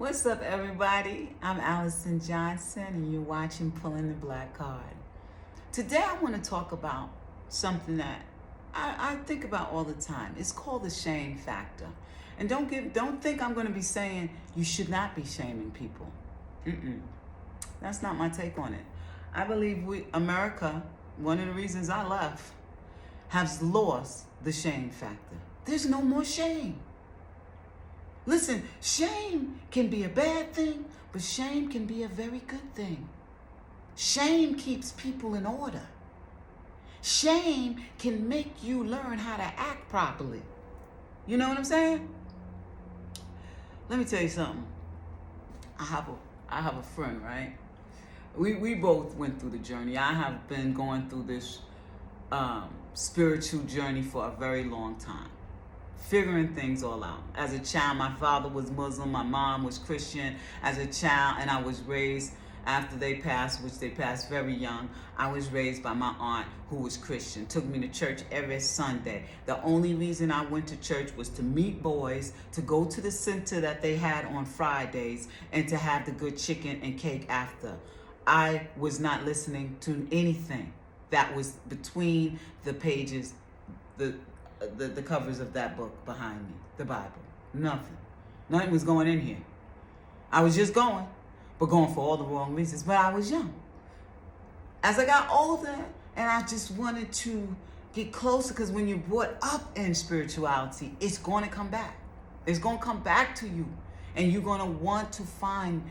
What's up, everybody? I'm Allison Johnson, and you're watching Pulling the Black Card. Today, I want to talk about something that I think about all the time. It's called the shame factor. And don't think I'm going to be saying you should not be shaming people. That's not my take on it. I believe America, one of the reasons I left, has lost the shame factor. There's no more shame. Listen, shame can be a bad thing, but shame can be a very good thing. Shame keeps people in order. Shame can make you learn how to act properly. You know what I'm saying? Let me tell you something. I have a friend, right? We both went through the journey. I have been going through this spiritual journey for a very long time, figuring things all out. As a child, my father was Muslim, my mom was Christian. As a child, and I was raised after they passed, which they passed very young, I was raised by my aunt who was Christian, took me to church every Sunday. The only reason I went to church was to meet boys, to go to the center that they had on Fridays, and to have the good chicken and cake after. I was not listening to anything that was between the pages, the covers of that book behind me, the Bible. Nothing was going in here. I was just going, but going for all the wrong reasons. But I was young. As I got older, and I just wanted to get closer, because when you're brought up in spirituality, it's going to come back. It's going to come back to you, and you're going to want to find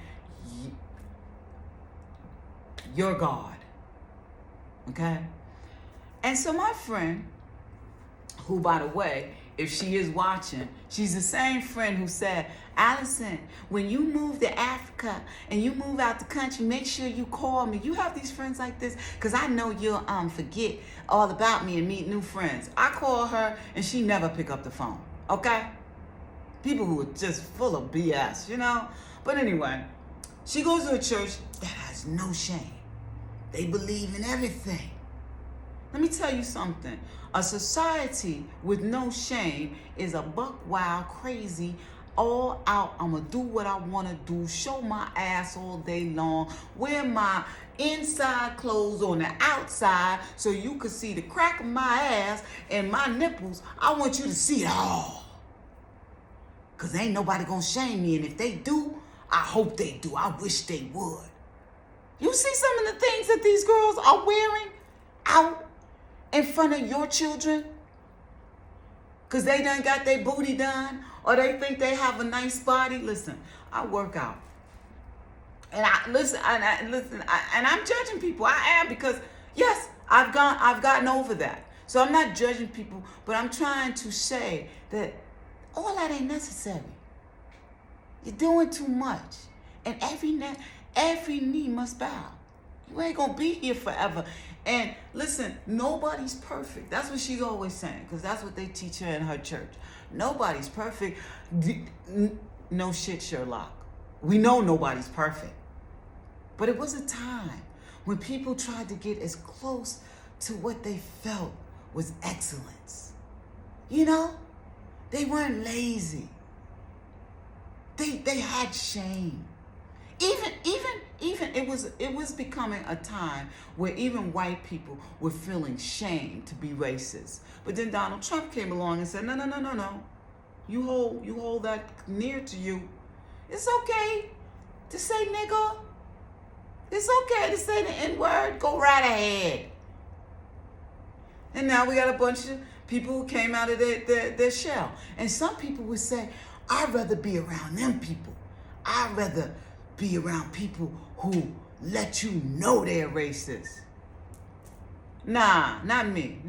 your God. Okay? And so my friend, who, by the way, if she is watching, she's the same friend who said, Allison, when you move to Africa and you move out the country, make sure you call me. You have these friends like this, because I know you'll forget all about me and meet new friends. I call her and she never pick up the phone, okay? People who are just full of BS, you know? But anyway, she goes to a church that has no shame. They believe in everything. Let me tell you something. A society with no shame is a buck wild, crazy, all out. I'm going to do what I want to do, show my ass all day long, wear my inside clothes on the outside so you can see the crack of my ass and my nipples. I want you to see it all. Because ain't nobody going to shame me. And if they do, I hope they do. I wish they would. You see some of the things that these girls are wearing out in front of your children? Because they done got their booty done, or they think they have a nice body. Listen, I work out. And I'm judging people. I am, because yes, I've gotten over that. So I'm not judging people, but I'm trying to say that all that ain't necessary. You're doing too much. And every knee must bow. You ain't gonna be here forever. And listen, nobody's perfect. That's what she's always saying, because that's what they teach her in her church. Nobody's perfect. No shit, Sherlock. We know nobody's perfect. But it was a time when people tried to get as close to what they felt was excellence. You know? They weren't lazy. They had shame. Even it was becoming a time where even white people were feeling shame to be racist. But then Donald Trump came along and said, no. You hold that near to you. It's okay to say nigga. It's okay to say the N-word. Go right ahead. And now we got a bunch of people who came out of their shell. And some people would say, I'd rather be around them people. I'd rather be around people who let you know they're racist. Nah, not me.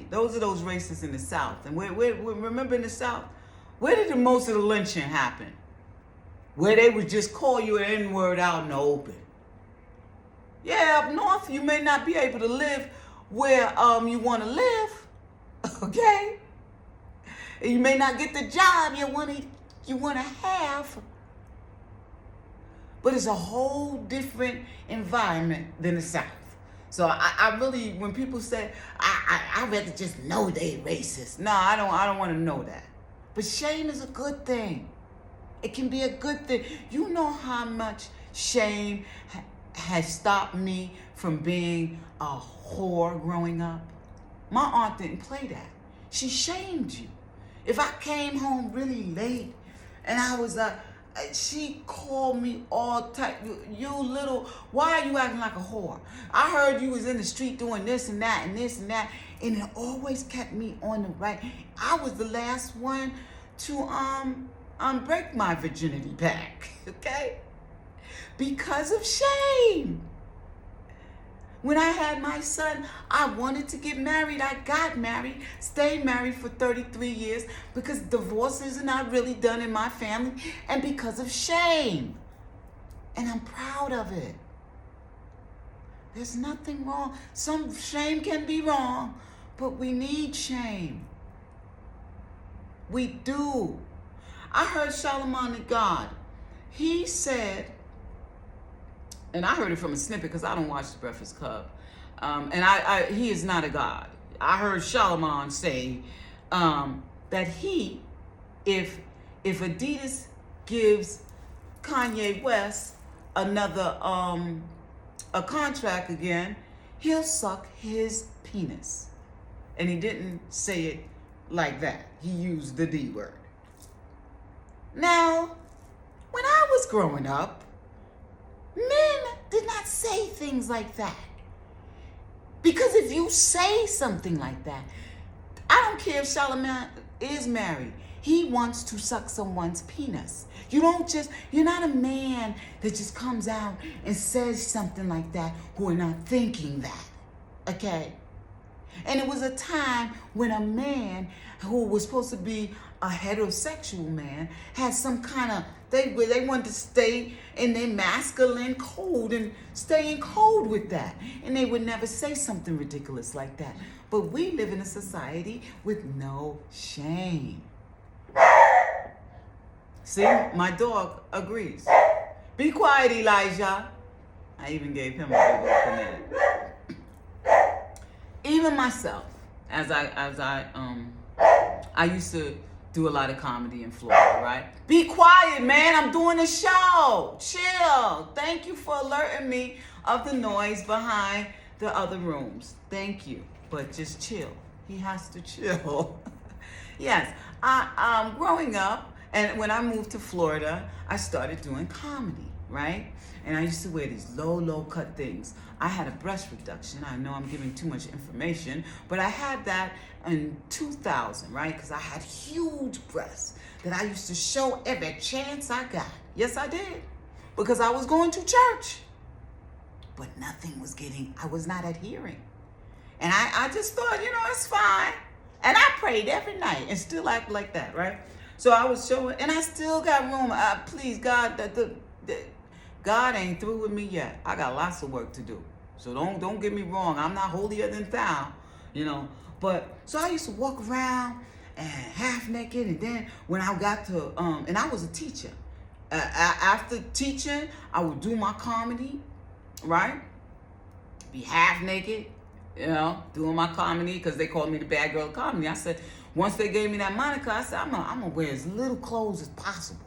Those are those racists in the South. And remember in the South, where did the most of the lynching happen? Where they would just call you an N-word out in the open. Yeah, up north, you may not be able to live where you want to live, okay? And you may not get the job you want to have. But it's a whole different environment than the South. So I really, when people say, I'd rather just know they racist. No, I don't want to know that. But shame is a good thing. It can be a good thing. You know how much shame has stopped me from being a whore growing up? My aunt didn't play that. She shamed you. If I came home really late and I was she called me all type, you little, why are you acting like a whore? I heard you was in the street doing this and that and this and that, and it always kept me on the right. I was the last one to break my virginity back, okay? Because of shame. When I had my son, I wanted to get married. I got married, stayed married for 33 years because divorces are not really done in my family and because of shame. And I'm proud of it. There's nothing wrong. Some shame can be wrong, but we need shame. We do. I heard Charlemagne the God. He said, and I heard it from a snippet because I don't watch The Breakfast Club. And he is not a god. I heard Charlemagne say that if Adidas gives Kanye West another a contract again, he'll suck his penis. And he didn't say it like that. He used the D word. Now, when I was growing up, men did not say things like that. Because if you say something like that, I don't care if Charlemagne is married. He wants to suck someone's penis. You're not a man that just comes out and says something like that who are not thinking that, okay? And it was a time when a man who was supposed to be a heterosexual man had some kind of, they wanted to stay in their masculine code and stay in code with that. And they would never say something ridiculous like that. But we live in a society with no shame. See, my dog agrees. Be quiet, Elijah. I even gave him a big old banana. Even myself, as I used to do a lot of comedy in Florida, right? Be quiet, man. I'm doing a show. Chill. Thank you for alerting me of the noise behind the other rooms. Thank you. But just chill. He has to chill. Yes. Growing up, and when I moved to Florida, I started doing comedy, right? And I used to wear these low cut things. I had a breast reduction. I know I'm giving too much information, but I had that in 2000, right? Because I had huge breasts that I used to show every chance I got. Yes, I did. Because I was going to church. But I was not adhering. And I just thought, it's fine. And I prayed every night and still act like that, right? So I was showing, and I still got room. Please, God, God ain't through with me yet. I got lots of work to do. So don't get me wrong. I'm not holier than thou, But so I used to walk around and half naked, and then when I got to and I was a teacher. After teaching, I would do my comedy, right? Be half naked, doing my comedy because they called me the bad girl of comedy. I said, once they gave me that moniker, I said, I'm gonna wear as little clothes as possible.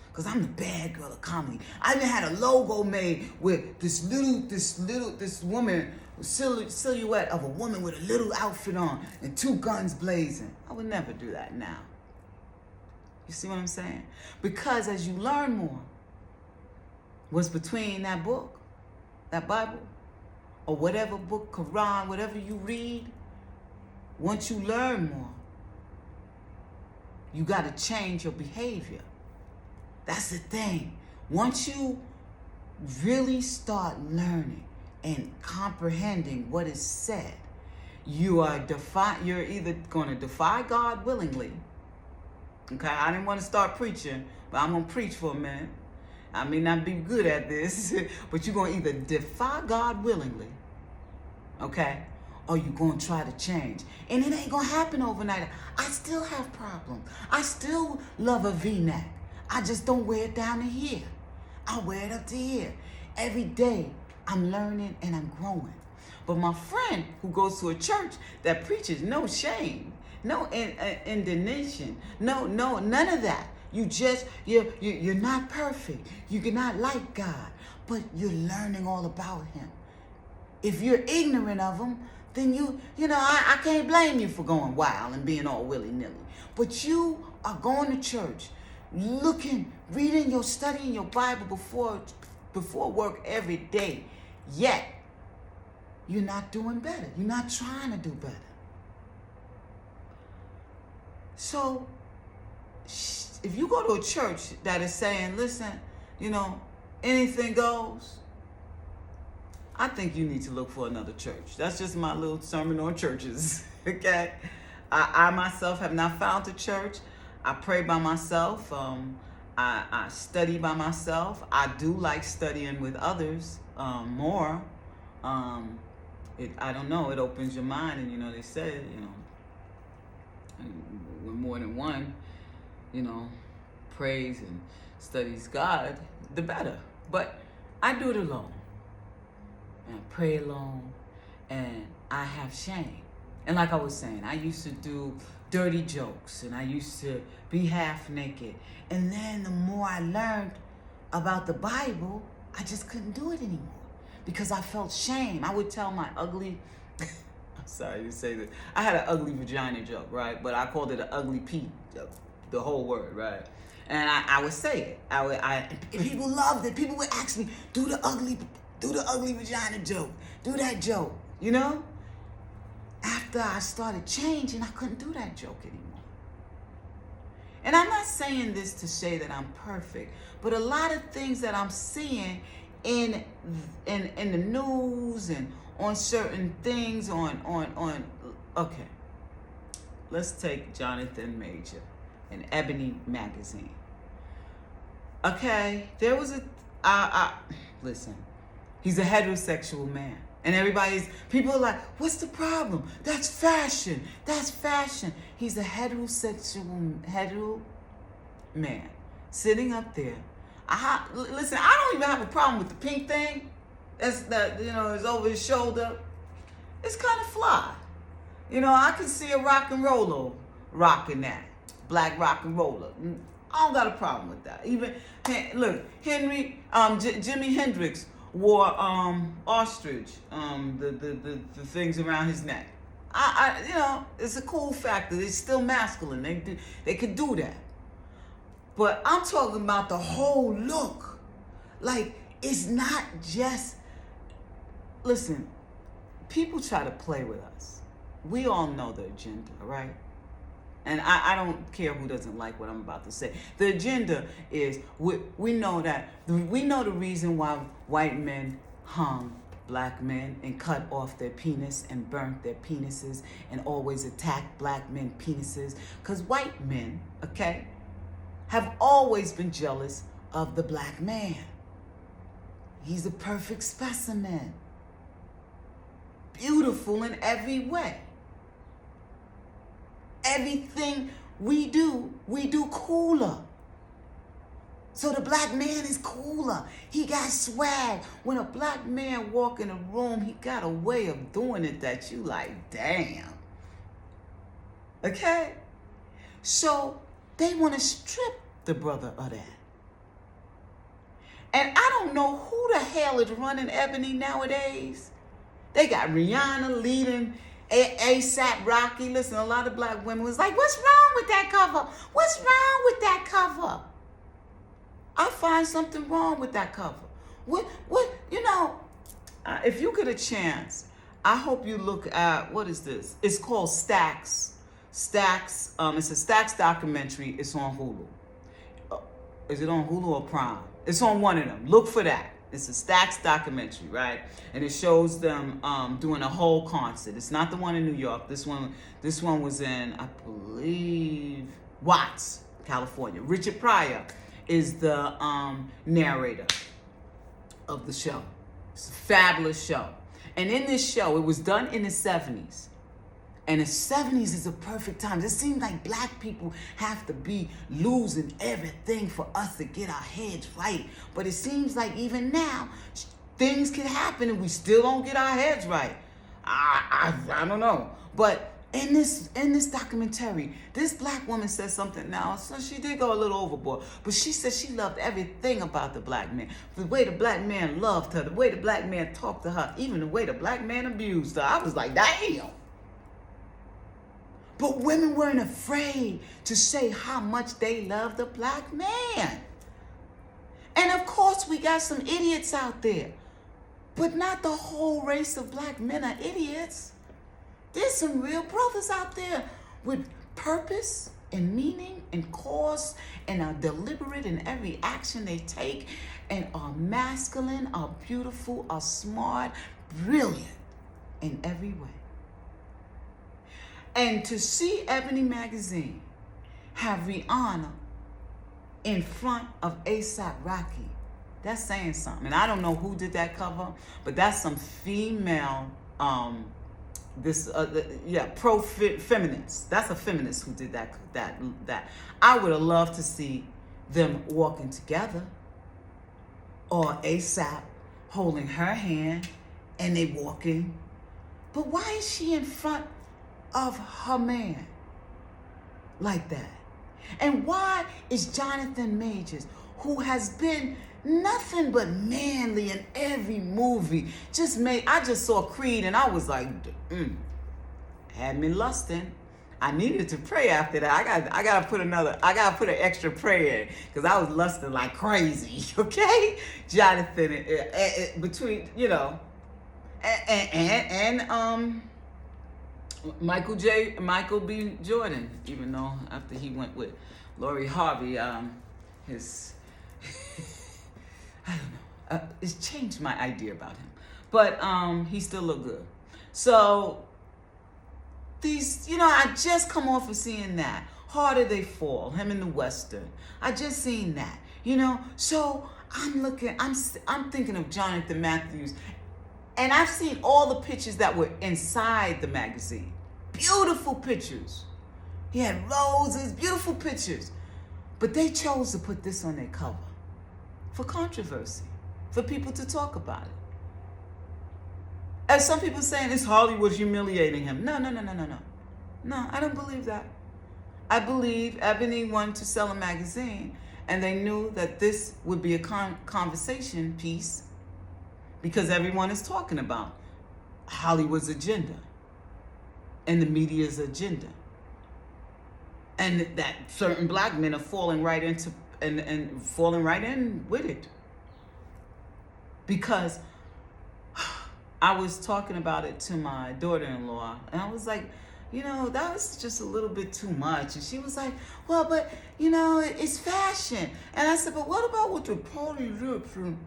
Because I'm the bad girl of comedy. I even had a logo made with this woman, silhouette of a woman with a little outfit on and two guns blazing. I would never do that now. You see what I'm saying? Because as you learn more, what's between that book, that Bible, or whatever book, Quran, whatever you read, once you learn more, you got to change your behavior. That's the thing. Once you really start learning and comprehending what is said, you're either going to defy God willingly. Okay, I didn't want to start preaching, but I'm going to preach for a minute. I may not be good at this, but you're going to either defy God willingly, okay, or you're going to try to change. And it ain't going to happen overnight. I still have problems. I still love a V-neck. I just don't wear it down to here. I wear it up to here. Every day, I'm learning and I'm growing. But my friend who goes to a church that preaches no shame, no indignation, no, none of that. You're not perfect. You're not like God, but you're learning all about him. If you're ignorant of him, then I can't blame you for going wild and being all willy-nilly. But you are going to church, studying your Bible before work every day, yet you're not doing better. You're not trying to do better. So if you go to a church that is saying, listen, anything goes, I think you need to look for another church. That's just my little sermon on churches, okay? I myself have not found a church. I pray by myself. I study by myself. I do like studying with others more. I don't know, it opens your mind, and they say, when more than one, prays and studies God, the better. But I do it alone. And I pray alone, and I have shame. And like I was saying, I used to do dirty jokes, and I used to be half naked. And then the more I learned about the Bible, I just couldn't do it anymore because I felt shame. I would tell my ugly, I'm sorry to say this, I had an ugly vagina joke, right? But I called it an ugly pee joke, the whole word, right? And I would say it. And people loved it. People would ask me, do the ugly vagina joke, do that joke, After I started changing, I couldn't do that joke anymore. And I'm not saying this to say that I'm perfect, but a lot of things that I'm seeing in the news and on certain things okay. Let's take Jonathan Major in Ebony magazine. Okay, there was listen, he's a heterosexual man. And people are like, what's the problem? That's fashion. He's a hetero man sitting up there. Listen, I don't even have a problem with the pink thing. Is over his shoulder. It's kind of fly. I can see a rock and roller rocking that. Black rock and roller. I don't got a problem with that. Even, look, Jimi Hendrix wore ostrich, the things around his neck. It's a cool factor. It's still masculine. They could do that. But I'm talking about the whole look. Like, it's not just, listen, people try to play with us. We all know the agenda, right? And I don't care who doesn't like what I'm about to say. The agenda is, we know the reason why white men hung black men and cut off their penis and burnt their penises and always attacked black men penises. Because white men, okay, have always been jealous of the black man. He's a perfect specimen. Beautiful in every way. Everything we do cooler. So the black man is cooler. He got swag. When a black man walk in a room, he got a way of doing it that you like, damn. Okay? So they want to strip the brother of that. And I don't know who the hell is running Ebony nowadays. They got Rihanna leading ASAP Rocky. Listen, a lot of black women was like, what's wrong with that cover? What's wrong with that cover? I find something wrong with that cover. If you get a chance, I hope you look at, what is this? It's called Stacks. Stacks, it's a Stacks documentary. It's on Hulu. Is it on Hulu or Prime? It's on one of them. Look for that. It's a Stacks documentary, right? And it shows them doing a whole concert. It's not the one in New York. This one was in, I believe, Watts, California. Richard Pryor is the narrator of the show. It's a fabulous show. And in this show, it was done in the 70s. And the 70s is a perfect time. It seems like black people have to be losing everything for us to get our heads right. But it seems like even now, things can happen and we still don't get our heads right. I don't know. But In this documentary, this black woman said something now, so she did go a little overboard, but she said she loved everything about the black man. The way the black man loved her, the way the black man talked to her, even the way the black man abused her. I was like, damn. But women weren't afraid to say how much they loved the black man. And of course, we got some idiots out there, but not the whole race of black men are idiots. There's some real brothers out there with purpose and meaning and cause and are deliberate in every action they take and are masculine, are beautiful, are smart, brilliant in every way. And to see Ebony Magazine have Rihanna in front of A$AP Rocky, that's saying something. And I don't know who did that cover, but that's some female feminists. That's a feminist who did that. I would have loved to see them walking together, or A$AP holding her hand and they walking. But why is she in front of her man like that? And why is Jonathan Majors, who has been nothing but manly in every movie, I just saw Creed and I was like, had me lusting. I needed to pray after that. I gotta put an extra prayer in, because I was lusting like crazy. Okay, Jonathan, between and Michael B. Jordan, even though after he went with Lori Harvey, his I don't know, it's changed my idea about him, but he still looked good. So these, I just come off of seeing that Harder They Fall, him in the Western. I just seen that, So I'm thinking of Jonathan Matthews. And I've seen all the pictures that were inside the magazine. Beautiful pictures. He had roses, beautiful pictures. But they chose to put this on their cover for controversy, for people to talk about it. As some people saying, it's Hollywood humiliating him. No. No, I don't believe that. I believe Ebony wanted to sell a magazine, and they knew that this would be a conversation piece, because everyone is talking about Hollywood's agenda and the media's agenda. And that certain black men are falling right into and falling right in with it. Because I was talking about it to my daughter-in-law, and I was like, that was just a little bit too much. And she was like, well, but, it's fashion. And I said, but what about with the party lips and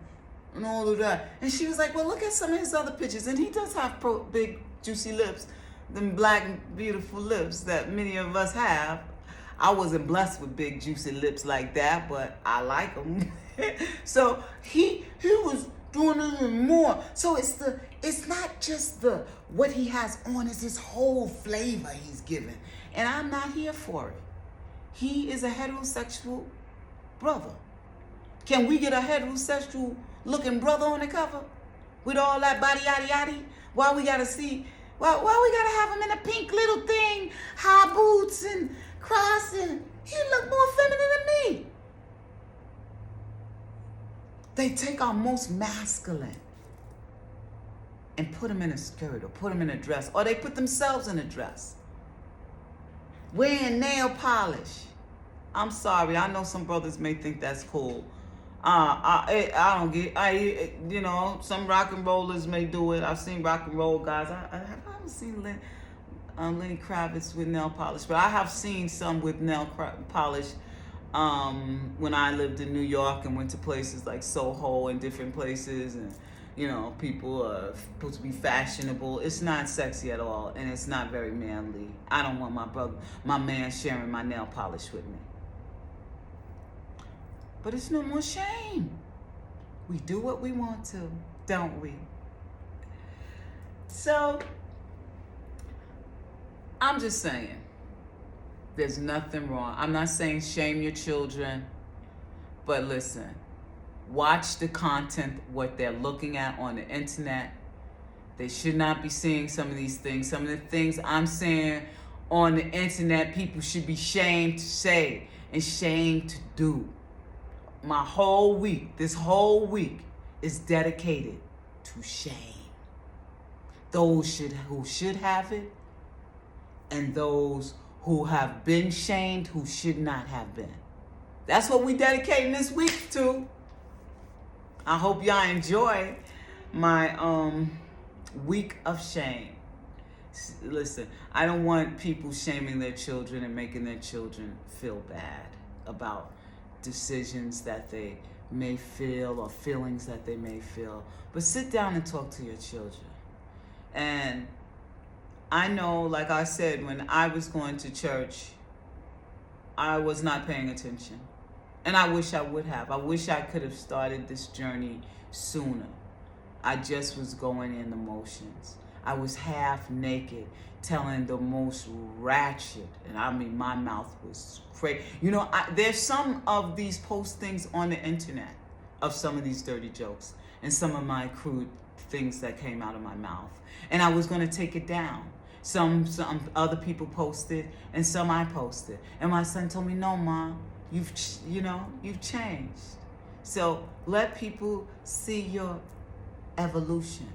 all of that? And she was like, well, look at some of his other pictures. And he does have big, juicy lips, them black, beautiful lips that many of us have. I wasn't blessed with big, juicy lips like that, but I like them. So he was doing a little more. So it's not just what he has on, it's his whole flavor he's giving. And I'm not here for it. He is a heterosexual brother. Can we get a heterosexual looking brother on the cover with all that body yaddy yaddy? Why we gotta have him in a pink little thing, high boots and crossing? He look more feminine than me. They take our most masculine and put him in a skirt or put him in a dress, or they put themselves in a dress. Wearing nail polish. I'm sorry, I know some brothers may think that's cool. I don't get. Some rock and rollers may do it. I've seen rock and roll guys. I haven't seen Lenny Kravitz with nail polish, but I have seen some with nail polish when I lived in New York and went to places like Soho and different places, and people are supposed to be fashionable. It's not sexy at all, and it's not very manly. I don't want my man sharing my nail polish with me. But it's no more shame. We do what we want to, don't we? So, I'm just saying, there's nothing wrong. I'm not saying shame your children, but listen, watch the content, what they're looking at on the internet, They should not be seeing some of these things. Some of the things I'm saying on the internet, people should be shamed to say and shamed to do. My whole week, this whole week, is dedicated to shame. Those who should have it, and those who have been shamed who should not have been. That's what we dedicating this week to. I hope y'all enjoy my week of shame. Listen, I don't want people shaming their children and making their children feel bad about decisions that they may feel or feelings that they may feel. But sit down and talk to your children. And I know, like I said, when I was going to church, I was not paying attention. And I wish I would have. I wish I could have started this journey sooner. I just was going in the motions. I was half naked, telling the most ratchet, and I mean, my mouth was crazy. You know, there's some of these postings on the internet of some of these dirty jokes and some of my crude things that came out of my mouth. And I was going to take it down. Some other people posted, and some I posted. And my son told me, no, Mom, you've changed. So let people see your evolution.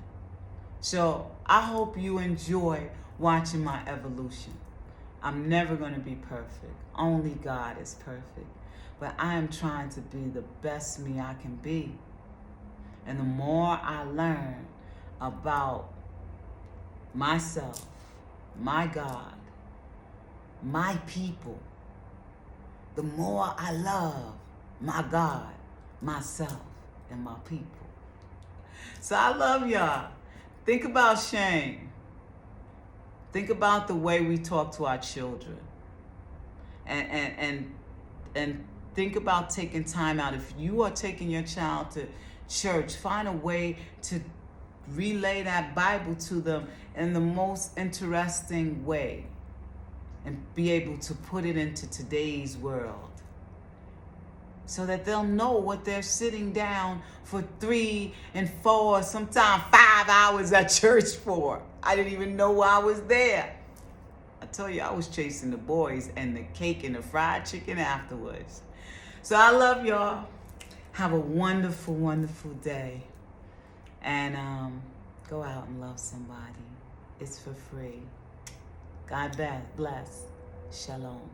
So I hope you enjoy watching my evolution. I'm never going to be perfect. Only God is perfect. But I am trying to be the best me I can be. And the more I learn about myself, my God, my people, the more I love my God, myself, and my people. So I love y'all. Think about shame. Think about the way we talk to our children. And think about taking time out. If you are taking your child to church, find a way to relay that Bible to them in the most interesting way and be able to put it into today's world so that they'll know what they're sitting down for 3 and 4, sometimes 5 hours at church for. I didn't even know why I was there. I tell you, I was chasing the boys and the cake and the fried chicken afterwards. So I love y'all. Have a wonderful, wonderful day. And go out and love somebody. It's for free. God bless. Shalom.